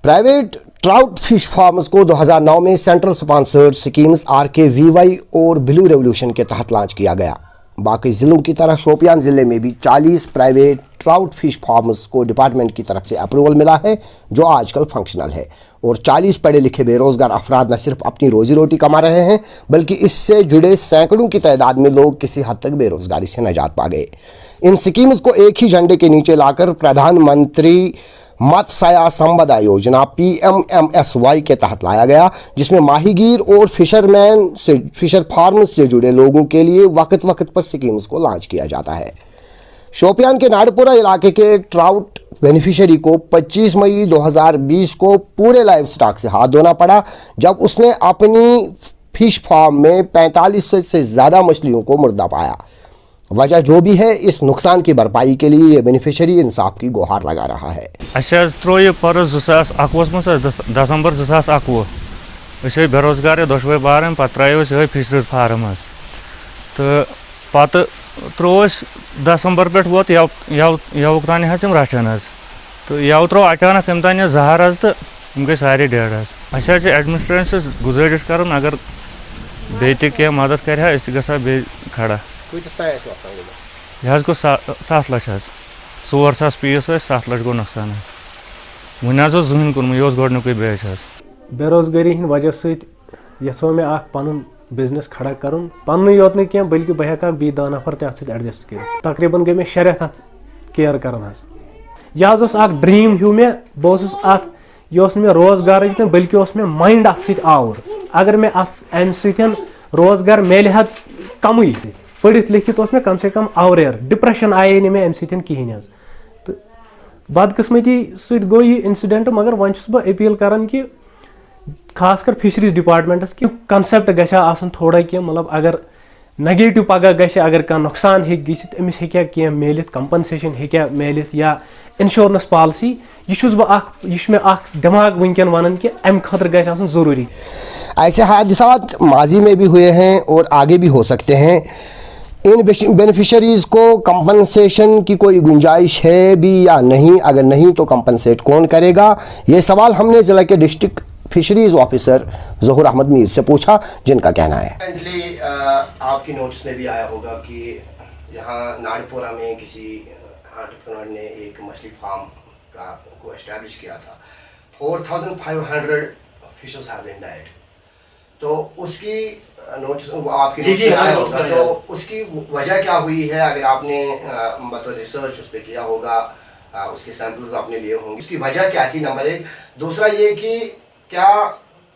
Private trout fish farms को 2009 में central sponsored schemes RKVY और ब्लू रेवोल्यूशन के तहत लॉन्च किया गया। बाकी ज़िलों की तरह शोपियान ज़िले में भी 40 प्राइवेट ट्राउट फिश फार्म्स को डिपार्टमेंट की तरफ से अप्रूवल मिला है, जो आजकल फंक्शनल है। और 40 पढ़े लिखे बेरोज़गार अफराद न सिर्फ अपनी रोजी रोटी कमा रहे हैं, बल्कि इससे जुड़े सैकड़ों की तादाद में लोग किसी हद तक बेरोज़गारी से निजात पा गए। इन स्कीम्स को एक ही झंडे के नीचे लाकर प्रधानमंत्री मत्स्य संपदा योजना PMMSY के तहत लाया गया, जिसमें माहीगीर और फिशर फार्म से जुड़े लोगों के लिए वक्त वक्त पर स्कीम्स को लॉन्च किया जाता है। शोपियान के नाड़पुरा इलाके के एक ट्राउट बेनिफिशियरी को 25 मई 2020 को पूरे लाइव स्टॉक से हाथ धोना पड़ा, जब उसने अपनी फिश फार्म में 45 से ज़्यादा मछलियों को मुर्दा पाया। वजह जो भी है, इस नुकसान की भरपाई के लिए ये बेनिफिशियरी इंसाफ की गुहार लगा रहा है। त्रो यह पर्स 2021 दिसंबर 2021 बेरोजगार दोशवे बार पे त्रो फिशरीज फार्म तो पत त्रो दिसंबर पे वोत यवक तान रचान तो यव त्रो अचानक अम तान जहर तो गई सारे डेड एडमिनिस्ट्रेशन से गुजारिश कर अगर बे क्या मदद कर गा बे खड़ा यह गो 7 लाख 4 सास पीस 7 लाख गो नुकसान वन जहन कोर्म यह गोडनुक बैच बेरोजगारी हंद वजह सो मे पन बिजनेस खड़ा कर पन योत न क्या बल्कि बह हेक बी 10 नफर तथ एडजस्ट कर तकरीबन गई मे 6 रेत अत केयर कर यह ड्रीम हूँ मे बह यह मे रोजगार बल्कि मे माइंड अत आवर अगर मे अम स रोजगार मिले हा कम पढ़ित लिखित मे कम से कम आवरेर डिप्रेशन आये मे अम कहें तो बदकिस्मती सत गो यह इंसिडेंट मगर वन बह अपील करान कि खासकर फिशरीज डिपार्टमेंटस कि कंसेप्ट गसन थोड़ा क्या मतलब अगर नेगेटिव पगह गि अगर कह नुकसान अमिस हे मिलित कंपनसेशन हे मिलित या इंश्योरेंस पॉलिसी यह मे दिमाग वनकन वन कि अम खतर गसन जरूरी। ऐसे हादसात माजी में भी हुए हैं और आगे भी हो सकते हैं। इन बेनिफिशरीज़ को कंपनसेशन की कोई गुंजाइश है भी या नहीं? अगर नहीं तो कंपनसेट कौन करेगा? ये सवाल हमने ज़िला के डिस्ट्रिक्ट फिशरीज ऑफिसर ज़हूर अहमद मीर से पूछा, जिनका कहना है आपकी नोटिस में भी आया होगा कि यहाँ नाड़पुरा में किसी एंटरप्रेन्योर ने एक मछली फार्म को एस्टैब्लिश किया था। 4500 फिशेस हैव बीन डाइड। तो उसकी नोटिस आपकी नोटिस में आया होगा, तो उसकी वजह क्या हुई है? अगर आपने बतौर रिसर्च उस पर किया होगा, उसके सैंपल्स आपने लिए होंगे, उसकी वजह क्या थी? नंबर 1। दूसरा ये कि क्या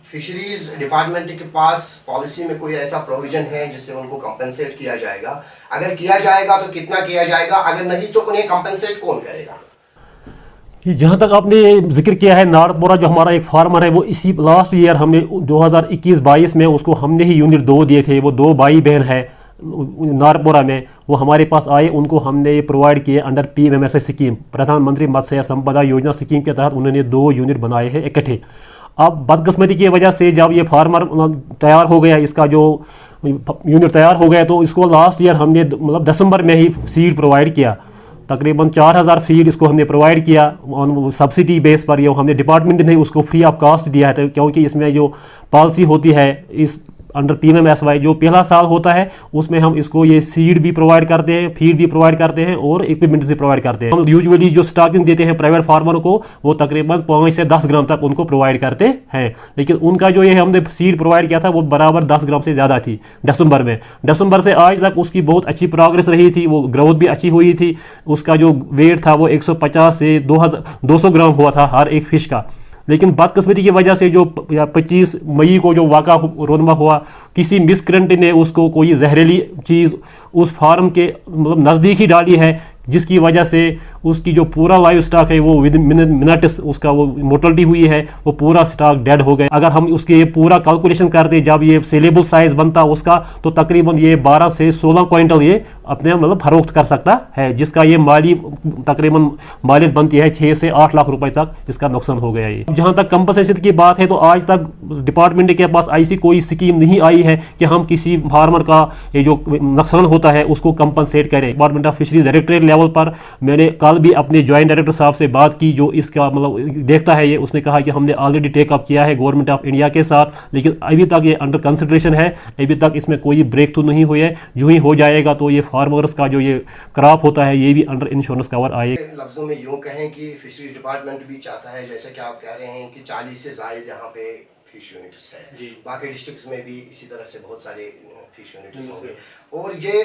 फिशरीज डिपार्टमेंट के पास पॉलिसी में कोई ऐसा प्रोविजन है जिससे उनको कंपनसेट किया जाएगा? अगर किया जाएगा तो कितना किया जाएगा? अगर नहीं तो उन्हें कंपनसेट कौन करेगा? जहाँ तक आपने जिक्र किया है, नाड़पुरा जो हमारा एक फार्मर है, वो इसी लास्ट ईयर हमने 2021-22 में उसको हमने ही यूनिट 2 दिए थे। वो 2 भाई बहन है नाड़पुरा में, वो हमारे पास आए, उनको हमने ये प्रोवाइड किए अंडर PMMSY स्कीम, प्रधानमंत्री मत्स्य संपदा योजना स्कीम के तहत उन्होंने 2 यूनिट बनाए हैं इकट्ठे। अब बदकिस्मती की वजह से जब ये फार्मर तैयार हो गया, इसका जो यूनिट तैयार हो गया, तो इसको लास्ट ईयर हमने मतलब दिसंबर में ही सीड प्रोवाइड किया। तकरीबन 4000 फीड इसको हमने प्रोवाइड किया ऑन सब्सिडी बेस पर। ये हमने डिपार्टमेंट ने उसको फ्री ऑफ कास्ट दिया है, तो क्योंकि इसमें जो पॉलिसी होती है इस अंडर PMMSY जो पहला साल होता है, उसमें हम इसको ये सीड भी प्रोवाइड करते हैं, फीड भी प्रोवाइड करते हैं और इक्विपमेंट से प्रोवाइड करते हैं। हम यूजुअली जो स्टॉकिंग देते हैं प्राइवेट फार्मरों को, वो तकरीबन 5 से 10 ग्राम तक उनको प्रोवाइड करते हैं। लेकिन उनका जो ये हमने सीड प्रोवाइड किया था, वो बराबर 10 ग्राम से ज़्यादा थी दिसंबर में। दिसंबर से आज तक उसकी बहुत अच्छी प्रोग्रेस रही थी, वो ग्रोथ भी अच्छी हुई थी। उसका जो वेट था वो 150 से 200 ग्राम हुआ था हर एक फिश का। लेकिन बदकिस्मती की वजह से जो 25 मई को जो वाक़ा रोनमा हुआ, किसी मिसक्रेंट ने उसको कोई जहरीली चीज़ उस फार्म के मतलब नज़दीक ही डाली है, जिसकी वजह से उसकी जो पूरा लाइव स्टॉक है वो विद मिनट्स उसका वो मोर्टलिटी हुई है, वो पूरा स्टॉक डेड हो गया। अगर हम उसके पूरा कैलकुलेशन करते, जब ये सेलेबल साइज़ बनता उसका, तो तकरीबन ये 12 से 16 क्विंटल ये अपने मतलब फरोख्त कर सकता है, जिसका ये तकरीबन मालियत बनती है 6 से 8 लाख रुपए तक इसका नुकसान हो गया। ये जहाँ तक कंपनसेशन की बात है, तो आज तक डिपार्टमेंट के पास ऐसी कोई स्कीम नहीं आई है कि हम किसी फार्मर का ये जो नुकसान होता है उसको कंपनसेट करें। Department of fisheries directorate level पर मैंने कल भी अपने जॉइंट डायरेक्टर साहब से बात की जो इसका मतलब देखता है ये, उसने कहा कि हमने ऑलरेडी टेकअप किया है गवर्नमेंट ऑफ इंडिया के साथ, लेकिन अभी तक ये अंडर कंसिडरेशन है, अभी तक इसमें कोई ब्रेक थ्रू नहीं हुई है। जो ही हो जाएगा तो ये फार्मर्स का जो ये क्रॉप होता है ये भी अंडर इंश्योरेंस कवर आएगा। लफ्जों में यूँ कहें कि फिशरीज डिपार्टमेंट भी चाहता है, जैसे कि आप कह रहे हैं कि 40 से ज़ायद यहाँ पे फिश यूनिट्स है, बाकी डिस्ट्रिक्ट्स में भी इसी तरह से बहुत सारे फिश यूनिट्स होंगे, और ये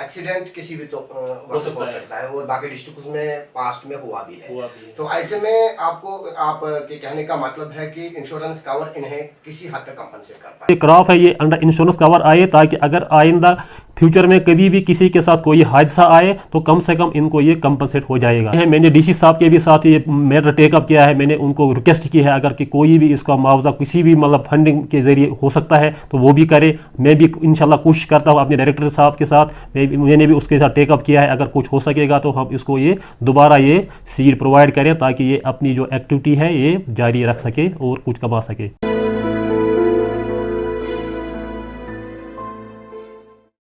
एक्सीडेंट किसी भी वक्त हो सकता है और बाकी डिस्ट्रिक्ट्स में पास्ट में हुआ भी है। तो ऐसे में आपको आपके कहने का मतलब है कि इंश्योरेंस कवर इन्हें किसी हद तक कंपनसेट कर पाए। ये क्रॉप है ये अंडर इंश्योरेंस कवर आए, ताकि अगर आइंदा फ्यूचर में कभी भी किसी के साथ कोई हादसा आए तो कम से कम इनको ये कंपनसेट हो जाएगा। मैंने डीसी साहब के भी साथ ये मैटर टेकअप किया है, मैंने उनको रिक्वेस्ट की है अगर कि कोई भी इसका मुआवजा किसी भी मतलब फंडिंग के जरिए हो सकता है तो वो भी करे। मैं भी इंशाल्लाह कोशिश करता हूँ अपने डायरेक्टर साहब के साथ, मैंने भी उसके साथ टेकअप किया है, अगर कुछ हो सकेगा तो हम इसको ये दोबारा ये सीड प्रोवाइड करें ताकि ये अपनी जो एक्टिविटी है ये जारी रख सके और कुछ कमा सके।